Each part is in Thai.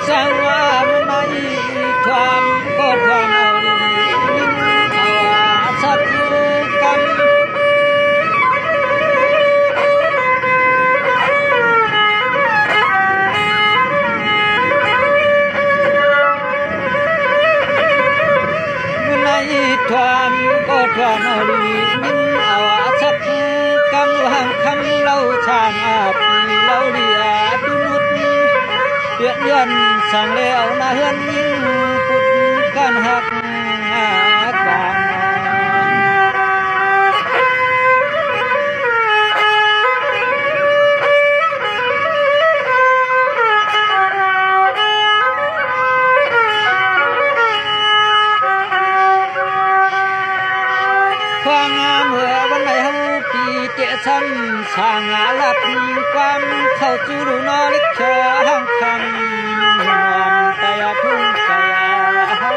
สังว่ามันในความก็ความเอาดีเอาสักกรรมมันในความก็ความเอาดีเอาสักกรรมวางคำเราช่างอาปีเราเลียดุนุดเปลี่ยนยันสั่งแล้วนาเฮือนยิ่งพุดกันหักบางความงามเมื่อวันไหนเฮาปีเตะซ้ำสร้างหลับความเข้าสู่รูนอลิกเชอห้างคำนอนตายทุ่งตายเฮา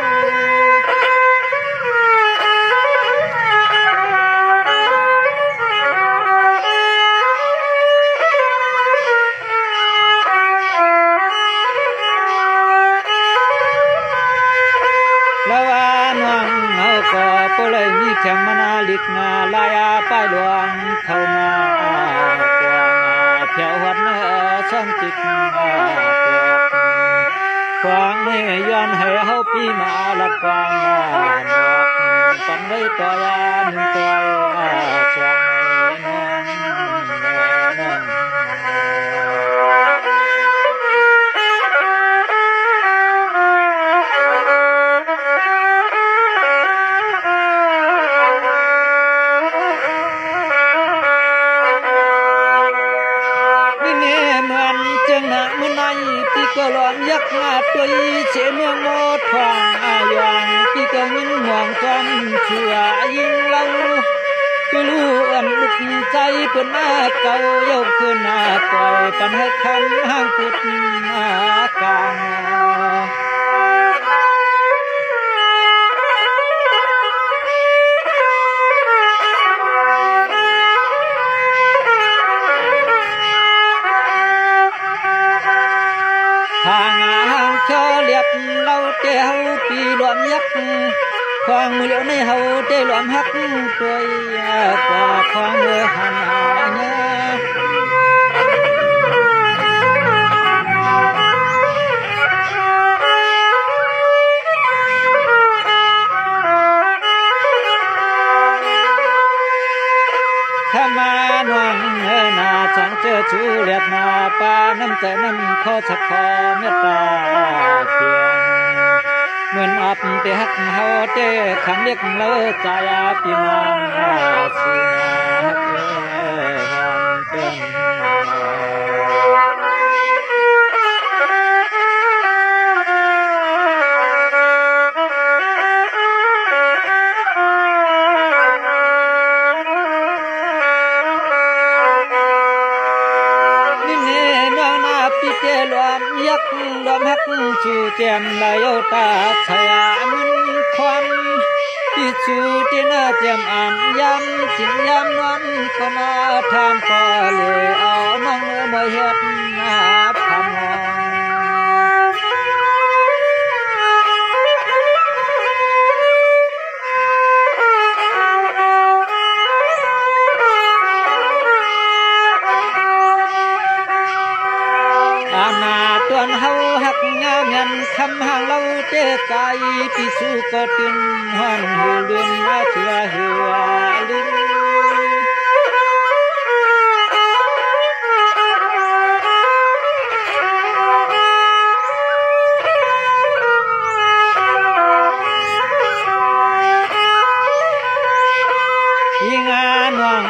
แล้วว่าน้องเฮาก็บ่เลยมีแข่งมานาลิกงาลายป้ายหลวงเข้ามาตัวเที่ยววัดเนื้อช่องจิกความให้ย้อนให้เฮาปีมาละความนอกปันไว้ตัวยานตัวสวงก็ล้อมยักษ์มาตัวเสเมืองโมดทองอายังที่ก็ยินหม่องจอมเชื่อยิ่งเล่าไปรู้อันบุกใจเพิ่นมาเก่ายกขึ้นหน้าปล่อยปันให้คันห้างพุดอากาศเราเจ้าปีรวมยักษ์ความมือเหลียวในเฮาได้รวมฮักตัวยกว่าความเมื่อหันหาเนี่ยถ้ามาหน่วงนาจังเจอชูเลียดนาปาน้ำใจนั้นขอสักขอเมตตาเพียงเหมือนอับแต่ฮักเฮาแต่ขังเล็กเลิกใจปีมังสิฮักเป็นยักษ์ลมฮักชูแจ่มได้เอาตาชายมันควันที่ชูที่น่าแจ่มอ่านยำสิยำนวลก็มาทานพอเลยเอาน้องมาเฮ็ดนาพันเฮาหักงามยันคำห่างเราเจ้ใจที่สู้ก็ตินหันหูเลือนมาเชื่อหัวลินยิงานวัง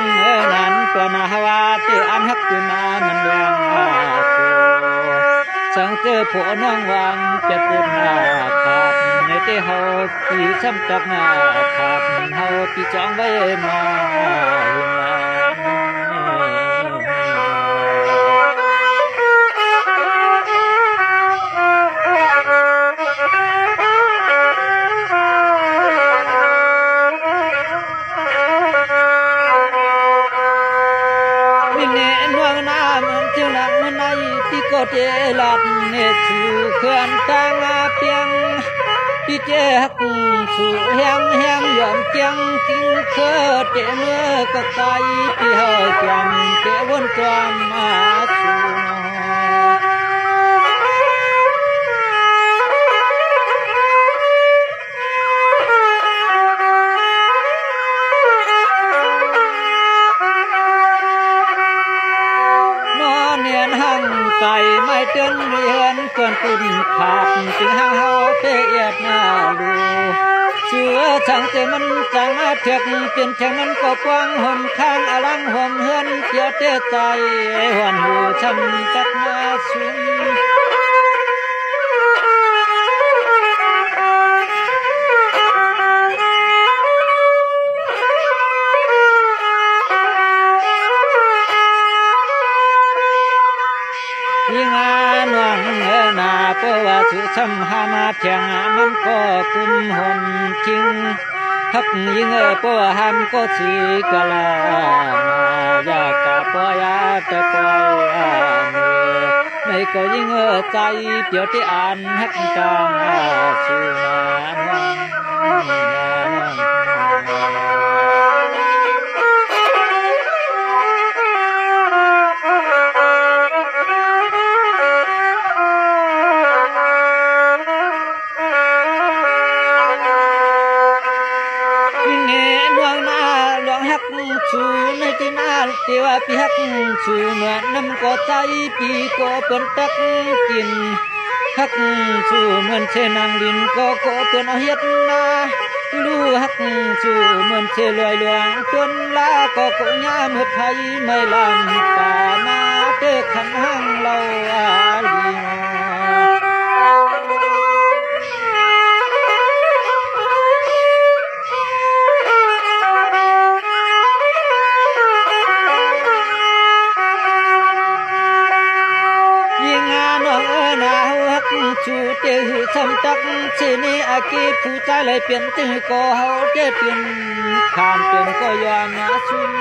นั้นตัวนาฮาวาเตอันฮักตุนามันแดงสังเจอผู้น้องวางจะตุนหน้าขาดในเตเฮาที่ช้ำจักหน้าขาดเฮาที่จองไว้มาเจลัดเนสูเคลื่อน พี่เจ้ฮักสู่แห้งแห้งยอมเจียงกิงเคอเจเมื่อก็ตายพี่เฮาจำเจวนจอมมาสู่ไก่ไม่เตือนเรียนเกินปุ่นขาดจึงห้างเฮาเปียดหน้าลูเชื่อช่างเจมันจังมาเถือกเปลี่ยนช่างนั้นก็กว้างห่มข้างอลังห่มเฮือนเกียเตใจหวนหูช้ำจักมาสุนยิ่งานวังนาเปว่าสุช้ำหามาเทียงมันก็กุมหนจริงฮักยิ่งเปว่าหันก็สีกะลามายากะปอยาตะปอยในก็ยิ่งใจเปียวที่อ่านฮักจางสุนานวังชูในที่นาที่ว่าพี่ฮักชูเหมือนน้ำก็ใจพี่ก็เปิ้นตักกินฮักชูเหมือนเชนางดินก็เปิ้นเอาเฮ็ดนาลู่ฮักชูเหมือนเชลอยหลวงจนลาก็ยามเฮ็ดไผไม่ลำป่ามาเตอขันห้างเราอาลีชูเตหือทำตักเชนีอากีผู้ใจเลยเปลี่ยนตือก็เฮาเจเปลี่ยนขามเปลี่ยนก็ยามาชุน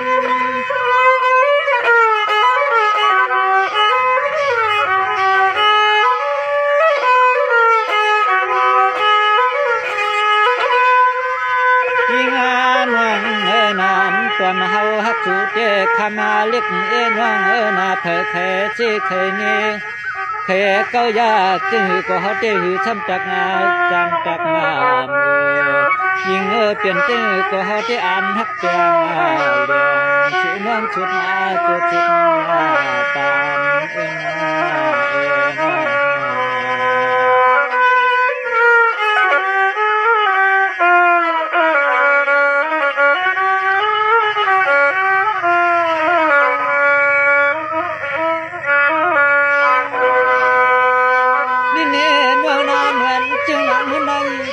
ยิ่งงานวังนานตอนเฮาฮักชูเจขมาเล็กเอ็นวังนาเผยแค่เจเคยเนแค่เก้ายาจึงก็เขาเตหือช้ำจากงาจำจากงามยิ่งเปลี่ยนจึงก็เขาเตอ่านฮักแจงเลี้ยงชื่อน้องชุดมาตัวชุดมาตามเอง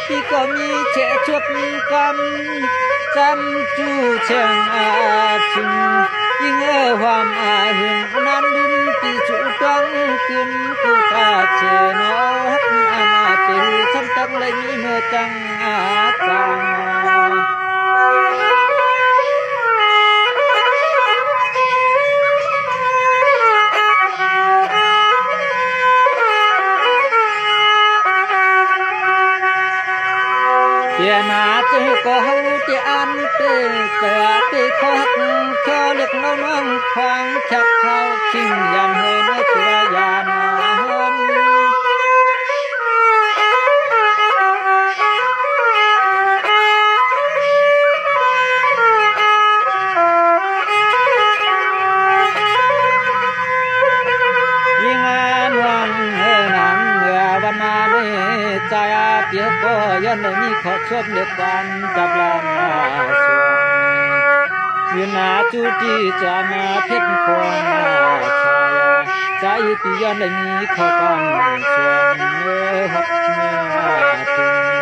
พี่ก็มีเฉะชดกันจำจูเชียงอาชิงยิ่งความอาหึงนั้นดินที่สุจังกินกูตาเชนอฮักอามาเป็นช้ำตังเลยมีเมื่อจังอาจังเจียนาจึงก็เฮาที่อันเตเตอที่เขาฮักเธอเรียกน้องฟังชักเขาชิงยันเฮในตัวยานาเฮินยิ่งงานวังนางเมื่อวันนาเนใจเปียกก็ย้อนได้มีขอชอบเลือกกันจับลานมาสวงยืนหน้าจูที่จะมาเพชรคงมาชายใจที่ย้อนได้มีขอกันสวงฮักเมื่อถึง